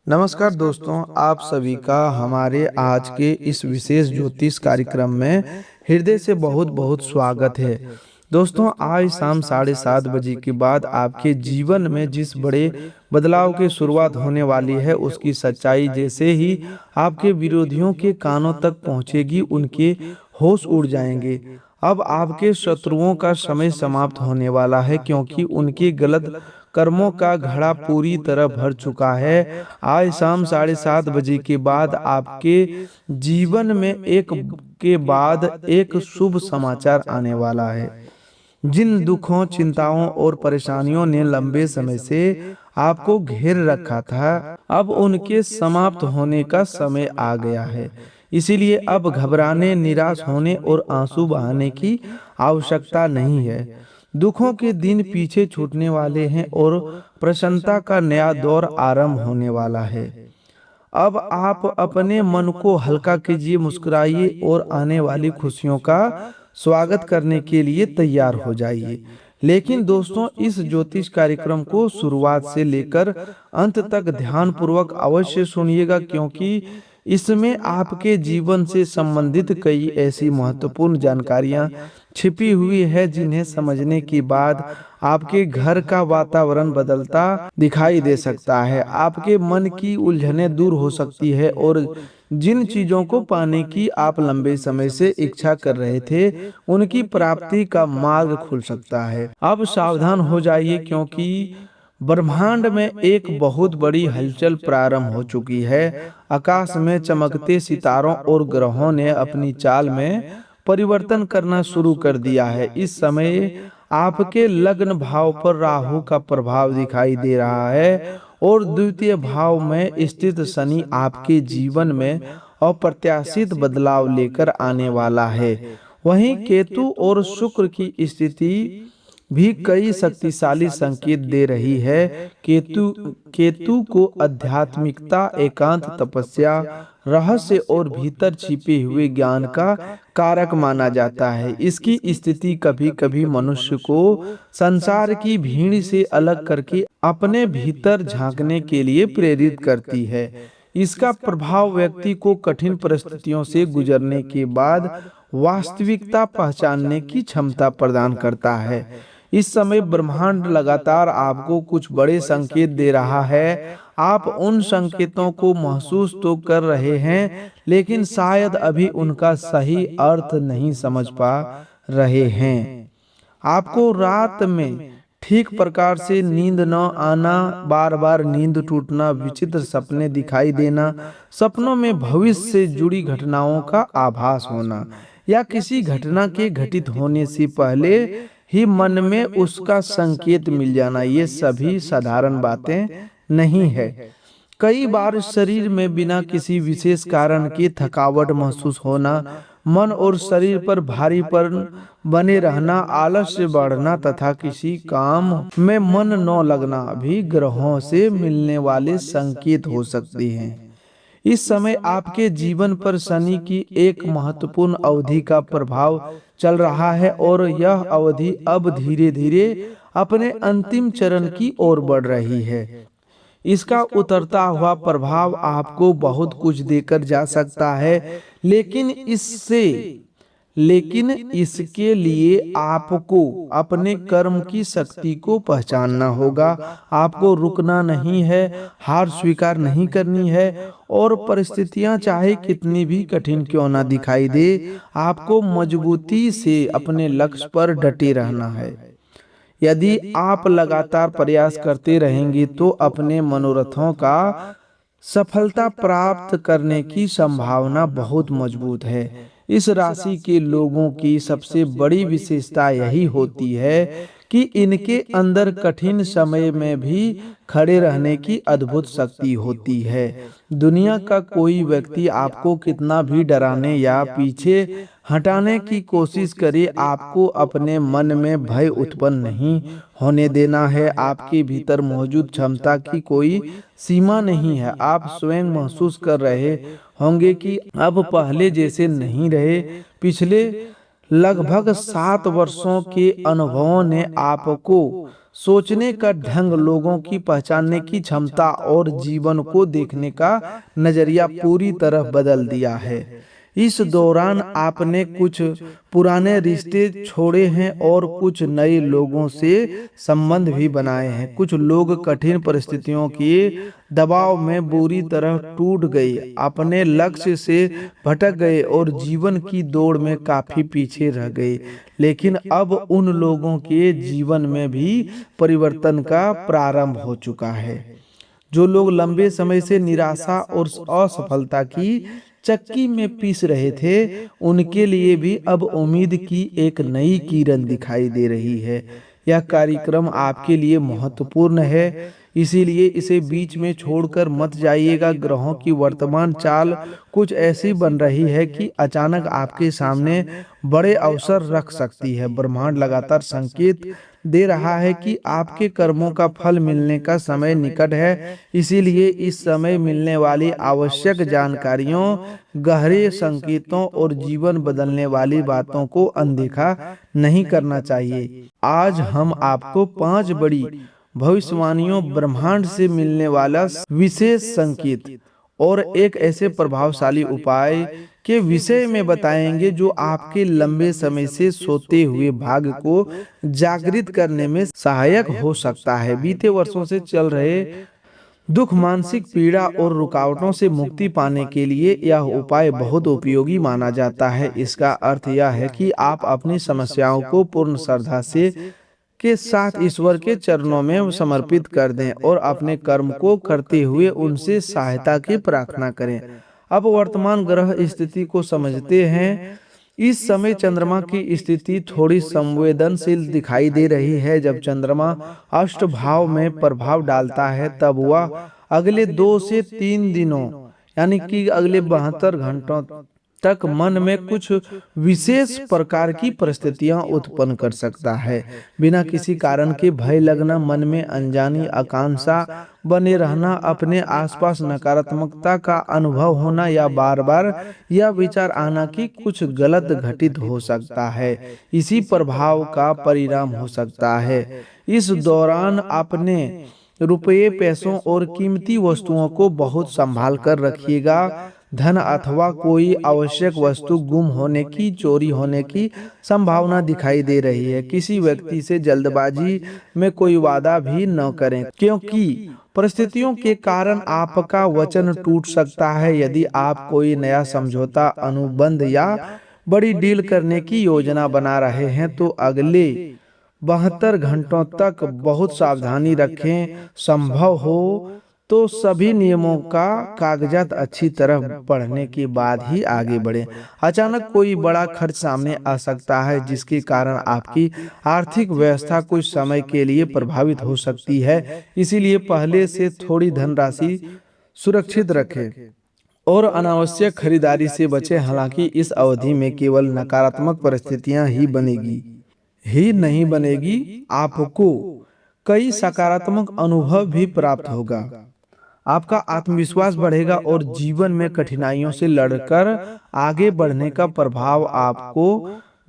नमस्कार दोस्तों, आप सभी का हमारे आज के इस विशेष ज्योतिष कार्यक्रम में हृदय से बहुत बहुत स्वागत है। दोस्तों, आज शाम 7:30 बजे के बाद आपके जीवन में जिस बड़े बदलाव की शुरुआत होने वाली है, उसकी सच्चाई जैसे ही आपके विरोधियों के कानों तक पहुंचेगी, उनके होश उड़ जाएंगे। अब आपके शत्रुओं का समय समाप्त होने वाला है, क्योंकि उनके गलत कर्मों का घड़ा पूरी तरह भर चुका है। आज शाम 7:30 बजे के बाद आपके जीवन में एक के बाद एक शुभ समाचार आने वाला है। जिन दुखों, चिंताओं और परेशानियों ने लंबे समय से आपको घेर रखा था, अब उनके समाप्त होने का समय आ गया है। इसीलिए अब घबराने, निराश होने और आंसू बहाने की आवश्यकता नहीं है। दुखों के दिन पीछे छूटने वाले हैं और प्रसन्नता का नया दौर आरंभ होने वाला है। अब आप अपने मन को हल्का कीजिए, मुस्कुराइए और आने वाली खुशियों का स्वागत करने के लिए तैयार हो जाइए। लेकिन दोस्तों, इस ज्योतिष कार्यक्रम को शुरुआत से लेकर अंत तक ध्यानपूर्वक अवश्य सुनिएगा, क्योंकि इसमें आपके जीवन से संबंधित कई ऐसी महत्वपूर्ण जानकारियां छिपी हुई है, जिन्हें समझने के बाद आपके घर का वातावरण बदलता दिखाई दे सकता है। आपके मन की उलझनें दूर हो सकती है और जिन चीजों को पाने की आप लंबे समय से इच्छा कर रहे थे, उनकी प्राप्ति का मार्ग खुल सकता है। अब सावधान हो जाइए, क्योंकि ब्रह्मांड में एक बहुत बड़ी हलचल प्रारंभ हो चुकी है। आकाश में चमकते सितारों और ग्रहों ने अपनी चाल में परिवर्तन करना शुरू कर दिया है। इस समय आपके लग्न भाव पर राहु का प्रभाव दिखाई दे रहा है और द्वितीय भाव में स्थित शनि आपके जीवन में अप्रत्याशित बदलाव लेकर आने वाला है। वहीं केतु और शुक्र की स्थिति भी कई शक्तिशाली संकेत दे रही है। केतु को आध्यात्मिकता, एकांत, तपस्या, रहस्य और भीतर छिपे हुए ज्ञान का कारक माना जाता है। इसकी स्थिति कभी कभी मनुष्य को संसार की भीड़ से अलग करके अपने भीतर झांकने के लिए प्रेरित करती है। इसका प्रभाव व्यक्ति को कठिन परिस्थितियों से गुजरने के बाद वास्तविकता पहचानने की क्षमता प्रदान करता है। इस समय ब्रह्मांड लगातार आपको कुछ बड़े संकेत दे रहा है। आप उन संकेतों को महसूस तो कर रहे हैं, लेकिन शायद अभी उनका सही अर्थ नहीं समझ पा रहे हैं। आपको रात में ठीक प्रकार से नींद न आना, बार बार नींद टूटना, विचित्र सपने दिखाई देना, सपनों में भविष्य से जुड़ी घटनाओं का आभास होना या किसी घटना के घटित होने से पहले ही मन में उसका संकेत मिल जाना, ये सभी साधारण बातें नहीं है। कई बार शरीर में बिना किसी विशेष कारण के थकावट महसूस होना, मन और शरीर पर भारीपन बने रहना, आलस्य बढ़ना तथा किसी काम में मन न लगना भी ग्रहों से मिलने वाले संकेत हो सकते हैं। इस समय आपके जीवन पर शनि की एक महत्वपूर्ण अवधि का प्रभाव चल रहा है और यह अवधि अब धीरे धीरे अपने अंतिम चरण की ओर बढ़ रही है। इसका उतरता हुआ प्रभाव आपको बहुत कुछ देकर जा सकता है, लेकिन इसके लिए आपको अपने कर्म की शक्ति को पहचानना होगा। आपको रुकना नहीं है, हार स्वीकार नहीं करनी है और परिस्थितियां चाहे कितनी भी कठिन क्यों ना दिखाई दे, आपको मजबूती से अपने लक्ष्य पर डटे रहना है। यदि आप लगातार प्रयास करते रहेंगे तो अपने मनोरथों का सफलता प्राप्त करने की संभावना बहुत मजबूत है। इस राशि के लोगों की सबसे बड़ी विशेषता यही होती है कि इनके अंदर कठिन समय में भी खड़े रहने की अद्भुत शक्ति होती है। दुनिया का कोई व्यक्ति आपको कितना भी डराने या पीछे हटाने की कोशिश करे, आपको अपने मन में भय उत्पन्न नहीं होने देना है। आपके भीतर मौजूद क्षमता की कोई सीमा नहीं है। आप स्वयं महसूस कर रहे होंगे कि अब पहले जैसे नहीं रहे। पिछले लगभग 7 वर्षों के अनुभवों ने आपको सोचने का ढंग, लोगों की पहचानने की क्षमता और जीवन को देखने का नजरिया पूरी तरह बदल दिया है। इस दौरान आपने कुछ पुराने रिश्ते छोड़े हैं और कुछ नए लोगों से संबंध भी बनाए हैं। कुछ लोग कठिन परिस्थितियों के दबाव में बुरी तरह टूट गए, अपने लक्ष्य से भटक गए और जीवन की दौड़ में काफी पीछे रह गए। लेकिन अब उन लोगों के जीवन में भी परिवर्तन का प्रारंभ हो चुका है। जो लोग लंबे समय से निराशा और असफलता की चक्की में पीस रहे थे, उनके लिए भी अब उम्मीद की एक नई किरण दिखाई दे रही है। यह कार्यक्रम आपके लिए महत्वपूर्ण है, इसीलिए इसे बीच में छोड़कर मत जाइएगा। ग्रहों की वर्तमान चाल कुछ ऐसी बन रही है कि अचानक आपके सामने बड़े अवसर रख सकती है। ब्रह्मांड लगातार संकेत दे रहा है कि आपके कर्मों का फल मिलने का समय निकट है। इसीलिए इस समय मिलने वाली आवश्यक जानकारियों, गहरे संकेतों और जीवन बदलने वाली बातों को अनदेखा नहीं करना चाहिए। आज हम आपको 5 बड़ी भविष्यवाणियों, ब्रह्मांड से मिलने वाला विशेष संकेत और एक ऐसे प्रभावशाली उपाय के विषय में बताएंगे जो आपके लंबे समय से सोते हुए भाग्य को जागृत करने में सहायक हो सकता है। बीते वर्षों से चल रहे दुख, मानसिक पीड़ा और रुकावटों से मुक्ति पाने के लिए यह उपाय बहुत उपयोगी माना जाता है। इसका अर्थ यह है कि आप अपनी समस्याओं को पूर्ण श्रद्धा से के साथ ईश्वर के चरणों में समर्पित कर दें और अपने कर्म को करते हुए उनसे सहायता की प्रार्थना करें। अब वर्तमान ग्रह स्थिति को समझते हैं। इस समय चंद्रमा की स्थिति थोड़ी संवेदनशील दिखाई दे रही है। जब चंद्रमा अष्ट भाव में प्रभाव डालता है, तब वह अगले 2 से 3 दिनों यानी कि अगले 72 घंटों तक मन में कुछ विशेष प्रकार की परिस्थितियां उत्पन्न कर सकता है। बिना किसी कारण के भय लगना, मन में अनजानी आकांक्षा बने रहना, अपने आसपास नकारात्मकता का अनुभव होना या बार बार यह विचार आना कि कुछ गलत घटित हो सकता है, इसी प्रभाव का परिणाम हो सकता है। इस दौरान अपने रुपये, पैसों और कीमती वस्तुओं को बहुत संभाल कर रखिएगा। धन अथवा कोई आवश्यक वस्तु गुम होने की, चोरी होने की संभावना दिखाई दे रही है। किसी व्यक्ति से जल्दबाजी में कोई वादा भी न करें, क्योंकि परिस्थितियों के कारण आपका वचन टूट सकता है। यदि आप कोई नया समझौता, अनुबंध या बड़ी डील करने की योजना बना रहे हैं, तो अगले 72 घंटों तक बहुत सावधानी रखें। संभव हो तो सभी नियमों का कागजात अच्छी तरह पढ़ने के बाद ही आगे बढ़ें। अचानक कोई बड़ा खर्च सामने आ सकता है, जिसके कारण आपकी आर्थिक व्यवस्था कुछ समय के लिए प्रभावित हो सकती है। इसीलिए पहले से थोड़ी धनराशि सुरक्षित रखें और अनावश्यक खरीदारी से बचें। हालांकि इस अवधि में केवल नकारात्मक परिस्थितियां ही नहीं बनेगी, आपको कई सकारात्मक अनुभव भी प्राप्त होगा। आपका आत्मविश्वास बढ़ेगा और जीवन में कठिनाइयों से लड़कर आगे बढ़ने का प्रभाव आपको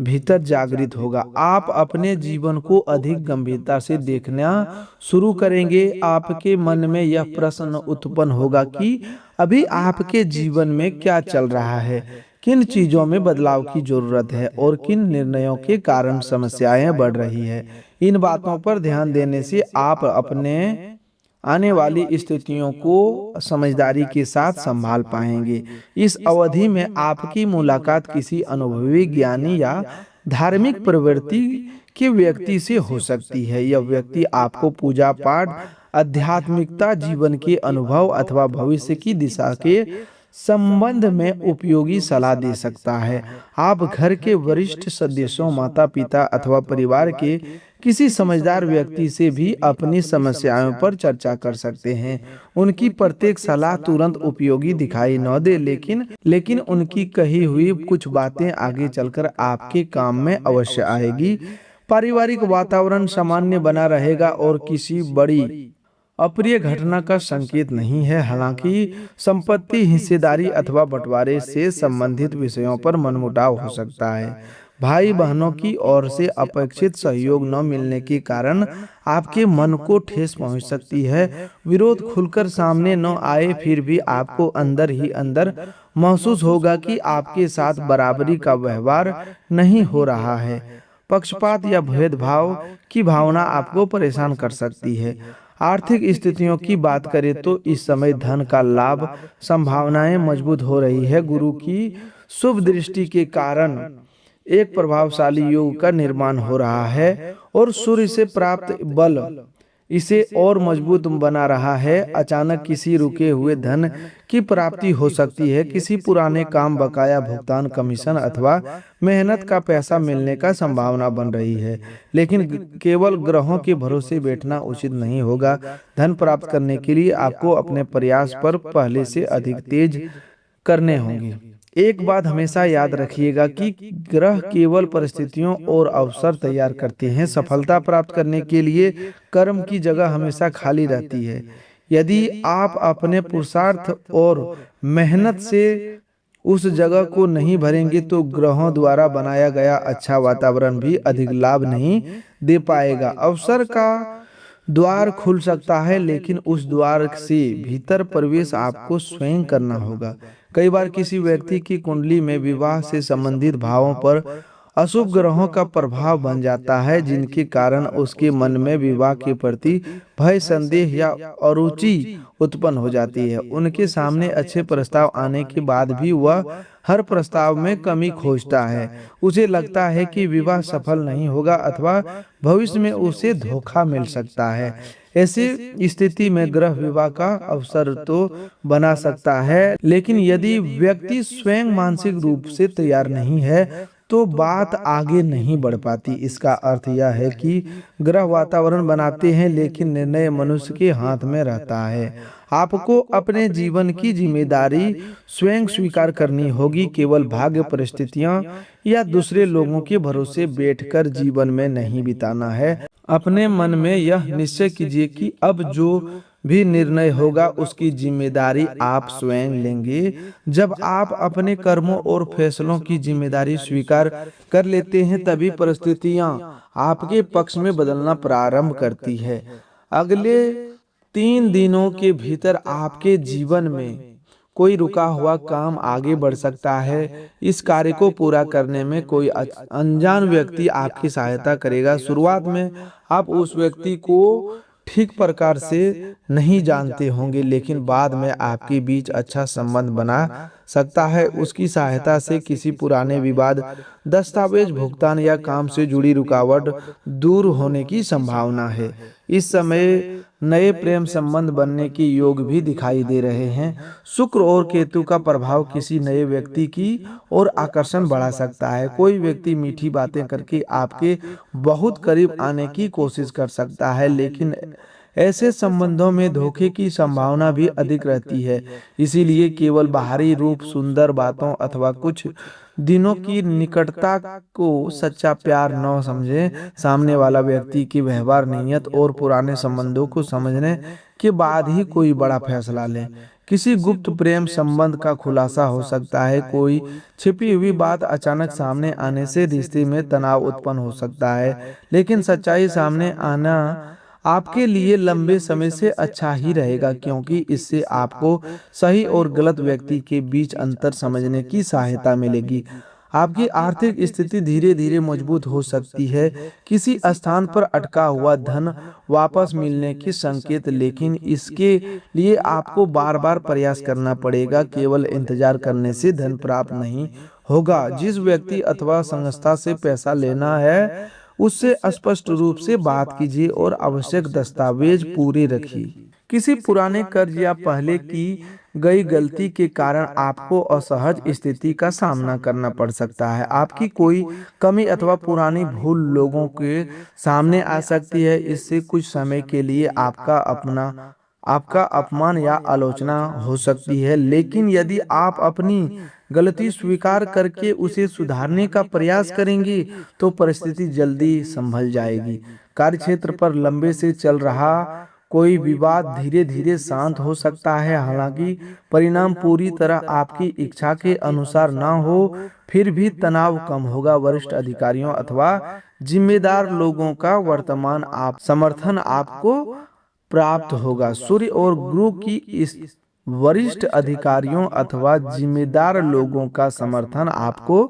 भीतर जागृत होगा। आप अपने जीवन को अधिक गंभीरता से देखना शुरू करेंगे। आपके मन में यह प्रश्न उत्पन्न होगा कि अभी आपके जीवन में क्या चल रहा है, किन चीजों में बदलाव की जरूरत है और किन निर्णयों के कारण समस्याएं बढ़ रही है। इन बातों पर ध्यान देने से आप अपने आने वाली स्थितियों को समझदारी के साथ संभाल पाएंगे। इस अवधि में आपकी मुलाकात किसी अनुभवी, ज्ञानी या धार्मिक प्रवृत्ति के व्यक्ति से हो सकती है। यह व्यक्ति आपको पूजा पाठ, आध्यात्मिकता, जीवन के अनुभव अथवा भविष्य की दिशा के संबंध में उपयोगी सलाह दे सकता है। आप घर के वरिष्ठ सदस्यों, माता पिता अथवा परिवार के किसी समझदार व्यक्ति से भी अपनी समस्याओं पर चर्चा कर सकते हैं। उनकी प्रत्येक सलाह तुरंत उपयोगी दिखाई न दे, लेकिन उनकी कही हुई कुछ बातें आगे चलकर आपके काम में अवश्य आएगी। पारिवारिक वातावरण सामान्य बना रहेगा और किसी बड़ी अप्रिय घटना का संकेत नहीं है। हालांकि संपत्ति, हिस्सेदारी अथवा बंटवारे से संबंधित विषयों पर मनमुटाव हो सकता है। भाई बहनों की ओर से अपेक्षित सहयोग न मिलने के कारण आपके मन को ठेस पहुंच सकती है। विरोध खुलकर सामने न आए फिर भी आपको अंदर ही अंदर महसूस होगा कि आपके साथ बराबरी का व्यवहार नहीं हो रहा है। पक्षपात या भेदभाव की भावना आपको परेशान कर सकती है। आर्थिक स्थितियों की बात करें तो इस समय धन का लाभ संभावनाएं मजबूत हो रही है। गुरु की शुभ दृष्टि के कारण एक प्रभावशाली योग का निर्माण हो रहा है और सूर्य से प्राप्त बल इसे और मजबूत बना रहा है। अचानक किसी रुके हुए धन की प्राप्ति हो सकती है। किसी पुराने काम, बकाया भुगतान, कमीशन अथवा मेहनत का पैसा मिलने का संभावना बन रही है। लेकिन केवल ग्रहों के भरोसे बैठना उचित नहीं होगा। धन प्राप्त करने के लिए आपको अपने प्रयास पर पहले से अधिक तेज करने होंगे। एक बात हमेशा याद रखिएगा कि ग्रह केवल परिस्थितियों और अवसर तैयार करते हैं। सफलता प्राप्त करने के लिए कर्म की जगह हमेशा खाली रहती है। यदि आप अपने पुरुषार्थ और मेहनत से उस जगह को नहीं भरेंगे तो ग्रहों द्वारा बनाया गया अच्छा वातावरण भी अधिक लाभ नहीं दे पाएगा। अवसर का द्वार खुल सकता है, लेकिन उस द्वार से भीतर प्रवेश आपको स्वयं करना होगा। कई बार किसी व्यक्ति की कुंडली में विवाह से संबंधित भावों पर अशुभ ग्रहों का प्रभाव बन जाता है, जिनके कारण उसके मन में विवाह के प्रति भय, संदेह या अरुचि उत्पन्न हो जाती है। उनके सामने अच्छे प्रस्ताव आने के बाद भी वह हर प्रस्ताव में कमी खोजता है। उसे लगता है कि विवाह सफल नहीं होगा अथवा भविष्य में उसे धोखा मिल सकता है। ऐसी स्थिति में ग्रह विवाह का अवसर तो बना सकता है, लेकिन यदि व्यक्ति स्वयं मानसिक रूप से तैयार नहीं है तो बात आगे नहीं बढ़ पाती। इसका अर्थ यह है कि ग्रह वातावरण बनाते हैं, लेकिन निर्णय मनुष्य के हाथ में रहता है। आपको अपने जीवन की जिम्मेदारी स्वयं स्वीकार करनी होगी। केवल भाग्य, परिस्थितियां या दूसरे लोगों के भरोसे बैठकर जीवन में नहीं बिताना है। अपने मन में यह निश्चय कीजिए कि अब जो भी निर्णय होगा उसकी जिम्मेदारी आप स्वयं लेंगे। जब आप अपने कर्मों और फैसलों की जिम्मेदारी स्वीकार कर लेते हैं तभी परिस्थितियां आपके पक्ष में बदलना प्रारंभ करती है। अगले 3 दिनों के भीतर आपके जीवन में कोई रुका हुआ काम आगे बढ़ सकता है। इस कार्य को पूरा करने में कोई अनजान व्यक्ति आपकी सहायता करेगा। शुरुआत में आप उस व्यक्ति को ठीक प्रकार से नहीं जानते होंगे, लेकिन बाद में आपके बीच अच्छा संबंध बना सकता है। उसकी सहायता से किसी पुराने विवाद, दस्तावेज, भुगतान या काम से जुड़ी रुकावट दूर होने की संभावना है। इस समय नए प्रेम संबंध बनने के योग भी दिखाई दे रहे हैं। शुक्र और केतु का प्रभाव किसी नए व्यक्ति की ओर आकर्षण बढ़ा सकता है। कोई व्यक्ति मीठी बातें करके आपके बहुत करीब आने की कोशिश कर सकता है, लेकिन ऐसे संबंधों में धोखे की संभावना भी अधिक रहती है। इसीलिए केवल बाहरी रूप, सुंदर बातों अथवा कुछ दिनों की निकटता को सच्चा प्यार न समझें। सामने वाला व्यक्ति की व्यवहार, नीयत और पुराने संबंधों को समझने के बाद ही कोई बड़ा फैसला लें। किसी गुप्त प्रेम संबंध का खुलासा हो सकता है। कोई छिपी हुई बात अचानक सामने आने से रिश्ते में तनाव उत्पन्न हो सकता है, लेकिन सच्चाई सामने आना आपके लिए लंबे समय से अच्छा ही रहेगा, क्योंकि इससे आपको सही और गलत व्यक्ति के बीच अंतर समझने की सहायता मिलेगी। आपकी आर्थिक स्थिति धीरे धीरे मजबूत हो सकती है। किसी स्थान पर अटका हुआ धन वापस मिलने के संकेत, लेकिन इसके लिए आपको बार बार प्रयास करना पड़ेगा। केवल इंतजार करने से धन प्राप्त नहीं होगा। जिस व्यक्ति अथवा संस्था से पैसा लेना है उससे स्पष्ट रूप से बात कीजिए और आवश्यक दस्तावेज पूरे रखिए। किसी पुराने कर्ज या पहले की गई गलती के कारण आपको असहज स्थिति का सामना करना पड़ सकता है। आपकी कोई कमी अथवा पुरानी भूल लोगों के सामने आ सकती है। इससे कुछ समय के लिए आपका अपमान या आलोचना हो सकती है, लेकिन यदि आप अपनी गलती स्वीकार करके उसे सुधारने का प्रयास करेंगे तो परिस्थिति जल्दी संभल जाएगी। कार्यक्षेत्र पर लंबे से चल रहा कोई विवाद धीरे धीरे शांत हो सकता है, हालांकि परिणाम पूरी तरह आपकी इच्छा के अनुसार ना हो, फिर भी तनाव कम होगा। वरिष्ठ अधिकारियों अथवा जिम्मेदार लोगों का वर्तमान आप समर्थन आपको प्राप्त होगा। सूर्य और गुरु की इस वरिष्ठ अधिकारियों अथवा जिम्मेदार लोगों का समर्थन आपको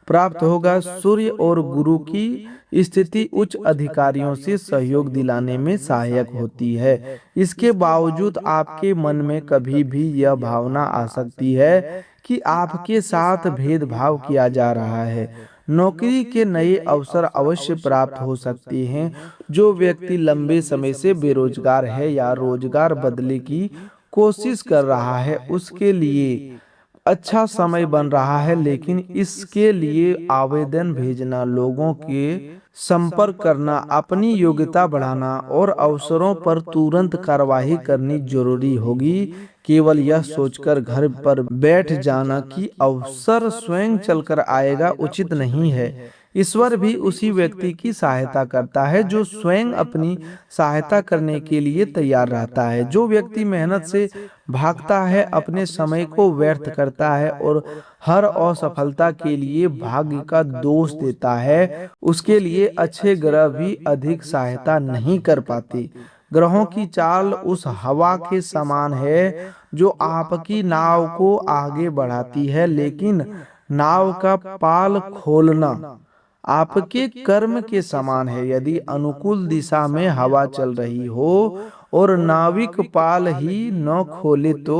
प्राप्त होगा। सूर्य और गुरु की स्थिति उच्च अधिकारियों से सहयोग दिलाने में सहायक होती है। इसके बावजूद आपके मन में कभी भी यह भावना आ सकती है कि आपके साथ भेदभाव किया जा रहा है। नौकरी के नए अवसर अवश्य प्राप्त हो सकते हैं। जो व्यक्ति लंबे समय से बेरोजगार है या रोजगार बदलने की कोशिश कर रहा है, उसके लिए अच्छा समय बन रहा है, लेकिन इसके लिए आवेदन भेजना, लोगों के संपर्क करना, अपनी योग्यता बढ़ाना और अवसरों पर तुरंत कार्रवाई करनी जरूरी होगी। केवल यह सोचकर घर पर बैठ जाना कि अवसर स्वयं चलकर आएगा उचित नहीं है। ईश्वर भी उसी व्यक्ति की सहायता करता है जो स्वयं अपनी सहायता करने के लिए तैयार रहता है। जो व्यक्ति मेहनत से भागता है, अपने समय को व्यर्थ करता है और हर असफलता के लिए भाग्य का दोष देता है, उसके लिए अच्छे ग्रह भी अधिक सहायता नहीं कर पाते। ग्रहों की चाल उस हवा के समान है जो आपकी नाव को आगे बढ़ाती है, लेकिन नाव का पाल खोलना आपके कर्म के समान है। यदि अनुकूल दिशा में हवा चल रही हो और नाविक पाल ही न खोले तो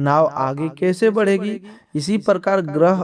नाव आगे कैसे बढ़ेगी। इसी प्रकार ग्रह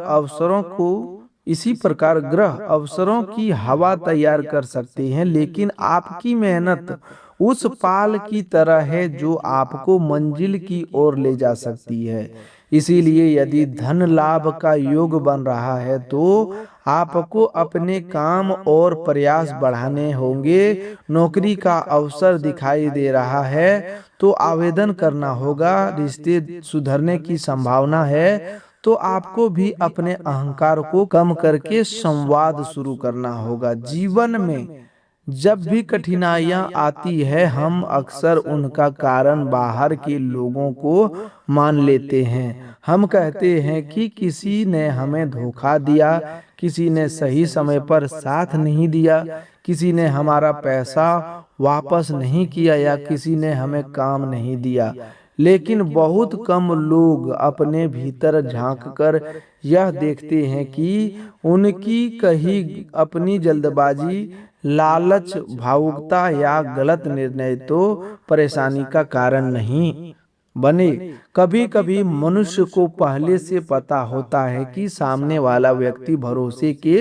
अवसरों की हवा तैयार कर सकते हैं, लेकिन आपकी मेहनत उस पाल की तरह है जो आपको मंजिल की ओर ले जा सकती है। इसीलिए यदि धन लाभ का योग बन रहा है तो आपको अपने काम और प्रयास बढ़ाने होंगे। नौकरी का अवसर दिखाई दे रहा है तो आवेदन करना होगा। रिश्ते सुधरने की संभावना है तो आपको भी अपने अहंकार को कम करके संवाद शुरू करना होगा। जीवन में जब भी कठिनाइयां आती है, हम अक्सर उनका कारण बाहर के लोगों को मान लेते हैं। हम कहते हैं कि किसी ने हमें धोखा दिया, किसी ने सही समय पर साथ नहीं दिया, किसी ने हमारा पैसा वापस नहीं किया या किसी ने हमें काम नहीं दिया। लेकिन बहुत कम लोग अपने भीतर झांककर यह देखते हैं कि उनकी कहीं अपनी जल्दबाजी, लालच, भावुकता या गलत निर्णय तो परेशानी का कारण नहीं बने। कभी कभी मनुष्य को पहले से पता होता है कि सामने वाला व्यक्ति भरोसे के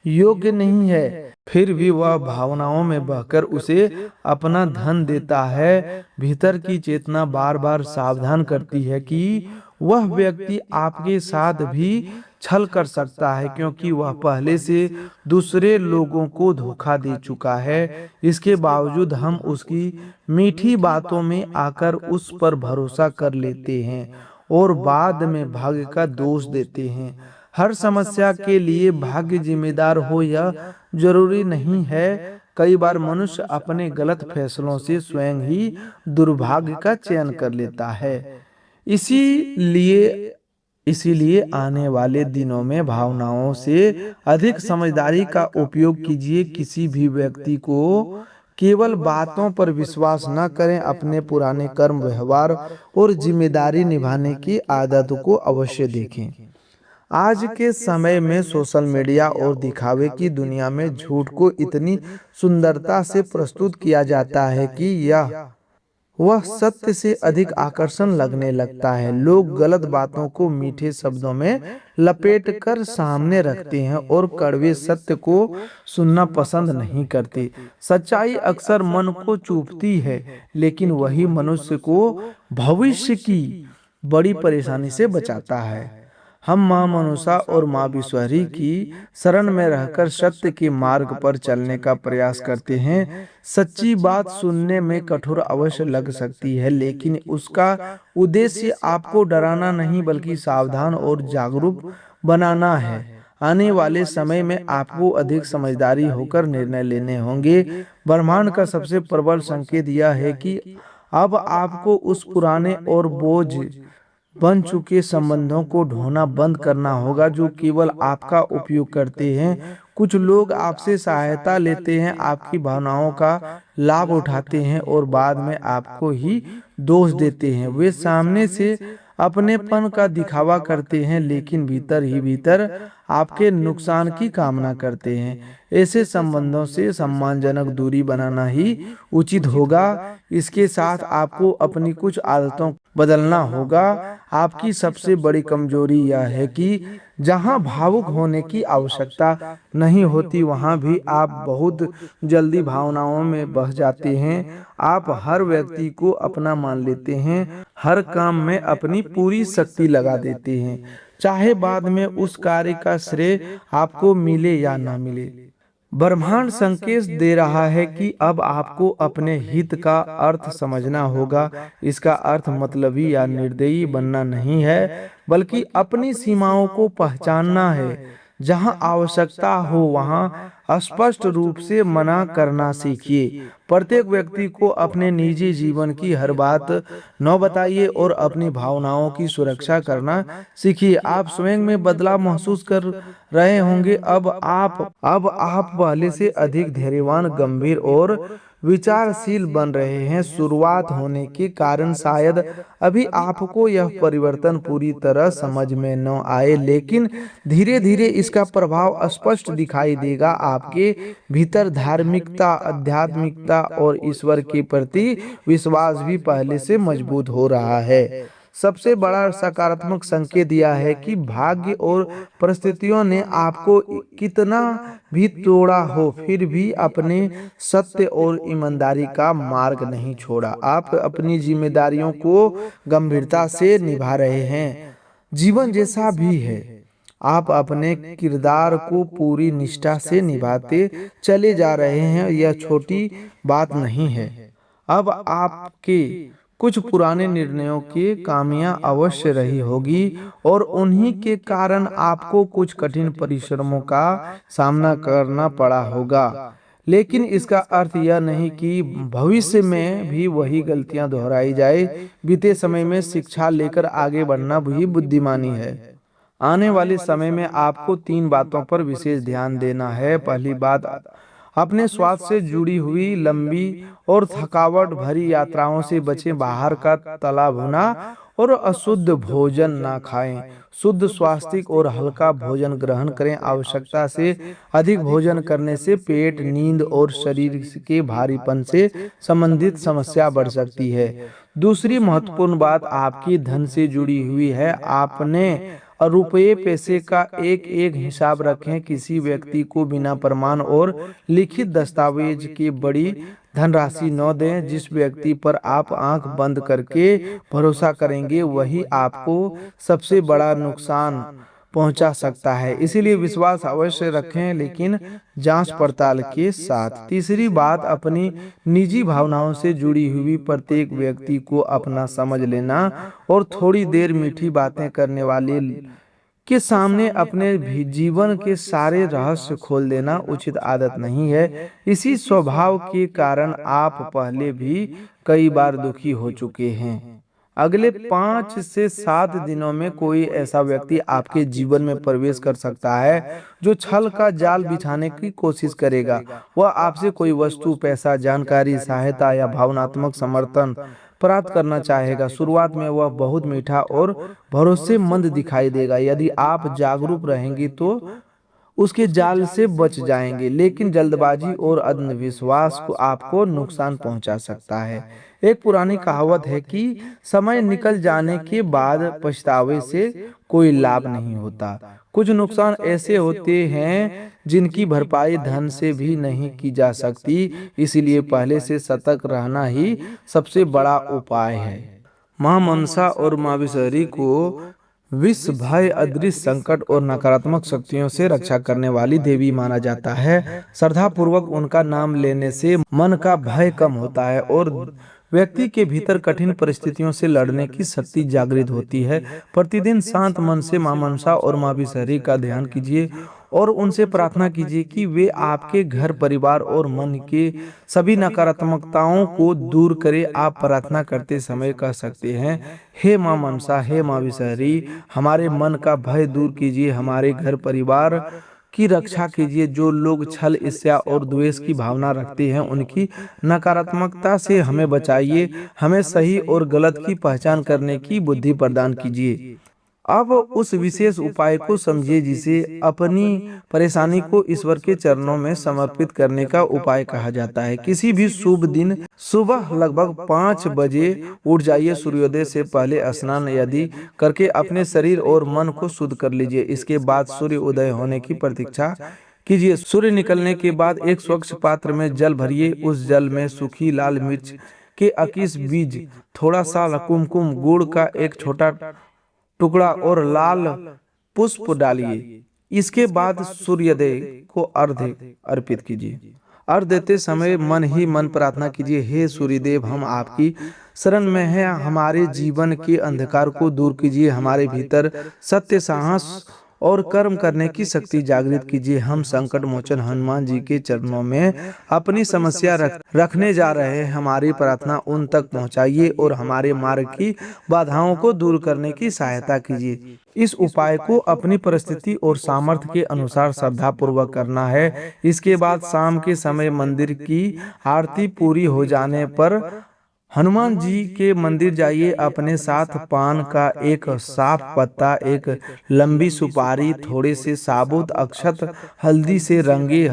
योग्य नहीं है, फिर भी वह भावनाओं में बहकर उसे अपना धन देता है। भीतर की चेतना बार बार सावधान करती है कि वह व्यक्ति आपके साथ भी छल कर सकता है, क्योंकि वह पहले से दूसरे लोगों को धोखा दे चुका है। इसके बावजूद हम उसकी मीठी बातों में आकर उस पर भरोसा कर लेते हैं और बाद में भाग्य का दोष देते हैं। हर समस्या के लिए भाग्य जिम्मेदार हो यह जरूरी नहीं है। कई बार मनुष्य अपने गलत फैसलों से स्वयं ही दुर्भाग्य का चयन कर लेता है। इसीलिए आने वाले दिनों में भावनाओं से अधिक समझदारी का उपयोग कीजिए। किसी भी व्यक्ति को केवल बातों पर विश्वास न करें। अपने पुराने कर्म, व्यवहार और जिम्मेदारी निभाने की आदत को अवश्य देखें। आज के समय में सोशल मीडिया और दिखावे की दुनिया में झूठ को इतनी सुंदरता से प्रस्तुत किया जाता है कि वह सत्य से अधिक आकर्षण लगने लगता है। लोग गलत बातों को मीठे शब्दों में लपेटकर सामने रखते हैं और कड़वे सत्य को सुनना पसंद नहीं करते। सच्चाई अक्सर मन को चुभती है, लेकिन वही मनुष्य को भविष्य की बड़ी परेशानी से बचाता है। हम मां मनसा और मां विश्वहरी की शरण में रहकर सत्य के मार्ग पर चलने का प्रयास करते हैं। सच्ची बात सुनने में कठोर अवश्य लग सकती है, लेकिन उसका उद्देश्य आपको डराना नहीं बल्कि सावधान और जागरूक बनाना है। आने वाले समय में आपको अधिक समझदारी होकर निर्णय लेने होंगे। ब्रह्मांड का सबसे प्रबल संकेत यह है कि अब आपको उस पुराने और बोझ बन चुके संबंधों को ढोना बंद करना होगा जो केवल आपका उपयोग करते हैं। कुछ लोग आपसे सहायता लेते हैं, आपकी भावनाओं का लाभ उठाते हैं और बाद में आपको ही दोष देते हैं। वे सामने से अपनेपन का दिखावा करते हैं लेकिन भीतर ही भीतर आपके नुकसान की कामना करते हैं। ऐसे संबंधों से सम्मानजनक दूरी बनाना ही उचित होगा। इसके साथ आपको अपनी कुछ आदतों बदलना होगा। आपकी सबसे बड़ी कमजोरी यह है कि जहां भावुक होने की आवश्यकता नहीं होती वहां भी आप बहुत जल्दी भावनाओं में बह जाते हैं। आप हर व्यक्ति को अपना मान लेते हैं, हर काम में अपनी पूरी शक्ति लगा देते हैं, चाहे बाद में उस कार्य का श्रेय आपको मिले या ना मिले। ब्रह्मांड संकेत दे रहा है कि अब आपको अपने हित का अर्थ समझना होगा। इसका अर्थ मतलबी या निर्दयी बनना नहीं है, बल्कि अपनी सीमाओं को पहचानना है। जहां आवश्यकता हो वहां स्पष्ट रूप से मना करना सीखिए। प्रत्येक व्यक्ति को अपने निजी जीवन की हर बात न बताइए और अपनी भावनाओं की सुरक्षा करना सीखिए। आप स्वयं में बदलाव महसूस कर रहे होंगे। अब आप पहले से अधिक धैर्यवान, गंभीर और विचारशील बन रहे हैं। शुरुआत होने के कारण शायद अभी आपको यह परिवर्तन पूरी तरह समझ में न आए, लेकिन धीरे धीरे इसका प्रभाव स्पष्ट दिखाई देगा। आपके भीतर धार्मिकता, आध्यात्मिकता और ईश्वर के प्रति विश्वास भी पहले से मजबूत हो रहा है। सबसे बड़ा सकारात्मक संकेत यह है कि भाग्य और परिस्थितियों ने आपको कितना भी तोड़ा हो, फिर भी अपने सत्य और ईमानदारी का मार्ग नहीं छोड़ा। आप अपनी जिम्मेदारियों को गंभीरता से निभा रहे हैं। जीवन जैसा भी है, आप अपने किरदार को पूरी निष्ठा से निभाते चले जा रहे हैं। यह छोटी बात नहीं है। अब आपके कुछ पुराने निर्णयों की खामियां अवश्य रही होगी और उन्हीं के कारण आपको कुछ कठिन परिश्रमों का सामना करना पड़ा होगा, लेकिन इसका अर्थ यह नहीं कि भविष्य में भी वही गलतियां दोहराई जाए। बीते समय में शिक्षा लेकर आगे बढ़ना भी बुद्धिमानी है। आने वाले समय में आपको 3 बातों पर विशेष ध्यान देना है। पहली बात, अपने स्वास्थ्य से जुड़ी हुई लंबी और थकावट भरी यात्राओं से बचें। बाहर का तला भुना और अशुद्ध भोजन ना खाएं। शुद्ध, स्वास्थ्य और हल्का भोजन ग्रहण करें। आवश्यकता से अधिक भोजन करने से पेट, नींद और शरीर के भारीपन से संबंधित समस्या बढ़ सकती है। दूसरी महत्वपूर्ण बात आपकी धन से जुड़ी हुई है। आपने रुपये पैसे का एक एक हिसाब रखें। किसी व्यक्ति को बिना प्रमाण और लिखित दस्तावेज के बड़ी धनराशि न दें। जिस व्यक्ति पर आप आंख बंद करके भरोसा करेंगे वही आपको सबसे बड़ा नुकसान पहुंचा सकता है। इसीलिए विश्वास अवश्य रखें, लेकिन जांच पड़ताल के साथ। तीसरी बात, अपनी निजी भावनाओं से जुड़ी हुई प्रत्येक व्यक्ति को अपना समझ लेना और थोड़ी देर मीठी बातें करने वाले के सामने अपने जीवन के सारे रहस्य खोल देना उचित आदत नहीं है। इसी स्वभाव के कारण आप पहले भी कई बार दुखी हो चुके हैं। अगले 5 से 7 दिनों में कोई ऐसा व्यक्ति आपके जीवन में प्रवेश कर सकता है जो छल का जाल बिछाने की कोशिश करेगा। वह आपसे कोई वस्तु, पैसा, जानकारी, सहायता या भावनात्मक समर्थन प्राप्त करना चाहेगा। शुरुआत में वह बहुत मीठा और भरोसेमंद दिखाई देगा। यदि आप जागरूक रहेंगे तो उसके जाल से बच जाएंगे, लेकिन जल्दबाजी और अंधविश्वास को आपको नुकसान पहुंचा सकता है। एक पुरानी कहावत है कि समय निकल जाने के बाद पछतावे से कोई लाभ नहीं होता। कुछ नुकसान ऐसे होते हैं जिनकी भरपाई धन से भी नहीं की जा सकती, इसलिए पहले से सतर्क रहना ही सबसे बड़ा उपाय है। मां मनसा और मां विषहरी को विष, भय, अदृश्य संकट और नकारात्मक शक्तियों से रक्षा करने वाली देवी माना जाता है। श्रद्धा पूर्वक उनका नाम लेने से मन का भय कम होता है और व्यक्ति के भीतर कठिन परिस्थितियों से लड़ने की शक्ति जागृत होती है। प्रतिदिन शांत मन से मां मनसा और मां विषहरी का ध्यान कीजिए और उनसे प्रार्थना कीजिए कि वे आपके घर, परिवार और मन के सभी नकारात्मकताओं को दूर करें। आप प्रार्थना करते समय कह सकते हैं, हे मां मनसा, हे मां विषहरी, हमारे मन का भय दूर कीजिए, हमारे घर परिवार की रक्षा कीजिए। जो लोग छल, ईर्ष्या और द्वेष की भावना रखते हैं, उनकी नकारात्मकता से हमें बचाइए। हमें सही और गलत की पहचान करने की बुद्धि प्रदान कीजिए। अब उस विशेष उपाय को समझिए जिसे अपनी परेशानी को ईश्वर के चरणों में समर्पित करने का उपाय कहा जाता है। किसी भी शुभ दिन सुबह लगभग 5 बजे उठ जाइए। सूर्योदय से पहले स्नान यदि करके अपने शरीर और मन को शुद्ध कर लीजिए। इसके बाद सूर्य उदय होने की प्रतीक्षा कीजिए। सूर्य निकलने के बाद एक स्वच्छ पात्र में जल भरिए। उस जल में सूखी लाल मिर्च के 21 बीज, थोड़ा सा कुमकुम, गुड़ का एक छोटा टुकड़ा और लाल पुष्प डालिए। इसके बाद सूर्योदय को अर्घ्य अर्पित कीजिए। अर्घ्य देते समय मन ही मन प्रार्थना कीजिए, हे सूर्यदेव, हम आपकी शरण में हैं। हमारे जीवन के अंधकार को दूर कीजिए। हमारे भीतर सत्य, साहस और कर्म करने की शक्ति जागृत कीजिए। हम संकट मोचन हनुमान जी के चरणों में अपनी समस्या रखने जा रहे हैं। हमारी प्रार्थना उन तक पहुंचाइए और हमारे मार्ग की बाधाओं को दूर करने की सहायता कीजिए। इस उपाय को अपनी परिस्थिति और सामर्थ्य के अनुसार श्रद्धा पूर्वक करना है। इसके बाद शाम के समय मंदिर की आरती पूरी हो जाने पर हनुमान जी के मंदिर जाइए। अपने साथ पान का एक साफ पत्ता, एक लंबी सुपारी, थोड़े से साबुत अक्षत, हल्दी से रंगे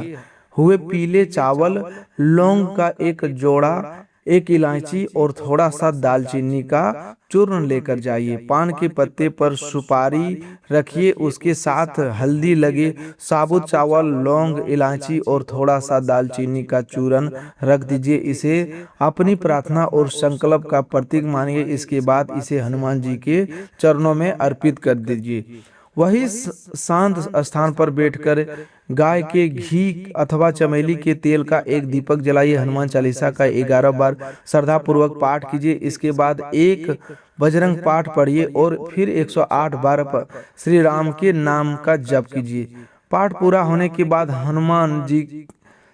हुए पीले चावल, लौंग का एक जोड़ा, एक इलायची और थोड़ा सा दालचीनी का चूर्ण लेकर जाइए। पान के पत्ते पर सुपारी रखिए, उसके साथ हल्दी लगे साबुत चावल, लौंग, इलायची और थोड़ा सा दालचीनी का चूर्ण रख दीजिए। इसे अपनी प्रार्थना और संकल्प का प्रतीक मानिए। इसके बाद इसे हनुमान जी के चरणों में अर्पित कर दीजिए। वही शांत स्थान पर बैठकर गाय के घी अथवा चमेली के तेल का एक दीपक जलाइए। हनुमान चालीसा का 11 बार श्रद्धा पूर्वक पाठ कीजिए। इसके बाद एक बजरंग पाठ पढ़िए और फिर 108 बार श्री राम के नाम का जप कीजिए। पाठ पूरा होने के बाद हनुमान जी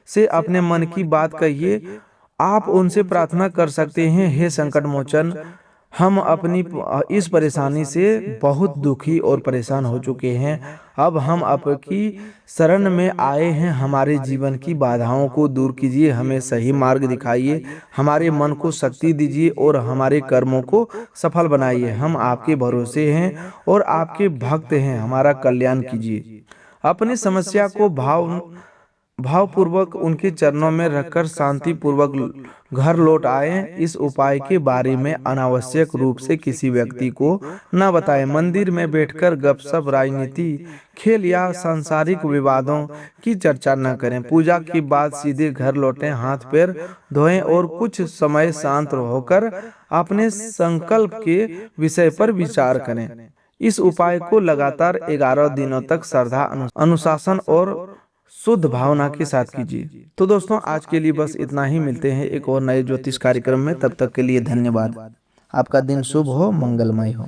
से अपने मन की बात कहिए। आप उनसे प्रार्थना कर सकते हैं, हे संकट मोचन, हम अपनी इस परेशानी से बहुत दुखी और परेशान हो चुके हैं। अब हम आपकी शरण में आए हैं। हमारे जीवन की बाधाओं को दूर कीजिए, हमें सही मार्ग दिखाइए, हमारे मन को शक्ति दीजिए और हमारे कर्मों को सफल बनाइए। हम आपके भरोसे हैं और आपके भक्त हैं, हमारा कल्याण कीजिए। अपनी समस्या को भावपूर्वक उनके चरणों में रखकर शांति पूर्वक घर लौट आए। इस उपाय के बारे में अनावश्यक रूप से किसी व्यक्ति को न बताएं। मंदिर में बैठकर गपशप, राजनीति, खेल या सांसारिक विवादों की चर्चा न करें। पूजा के बाद सीधे घर लौटें, हाथ पैर धोएं और कुछ समय शांत होकर अपने संकल्प के विषय पर विचार करें। इस उपाय को लगातार 11 दिनों तक श्रद्धा, अनुशासन और शुद्ध भावना के साथ कीजिए। तो दोस्तों, आज के लिए बस इतना ही। मिलते हैं एक और नए ज्योतिष कार्यक्रम में। तब तक के लिए धन्यवाद। आपका दिन शुभ हो, मंगलमय हो।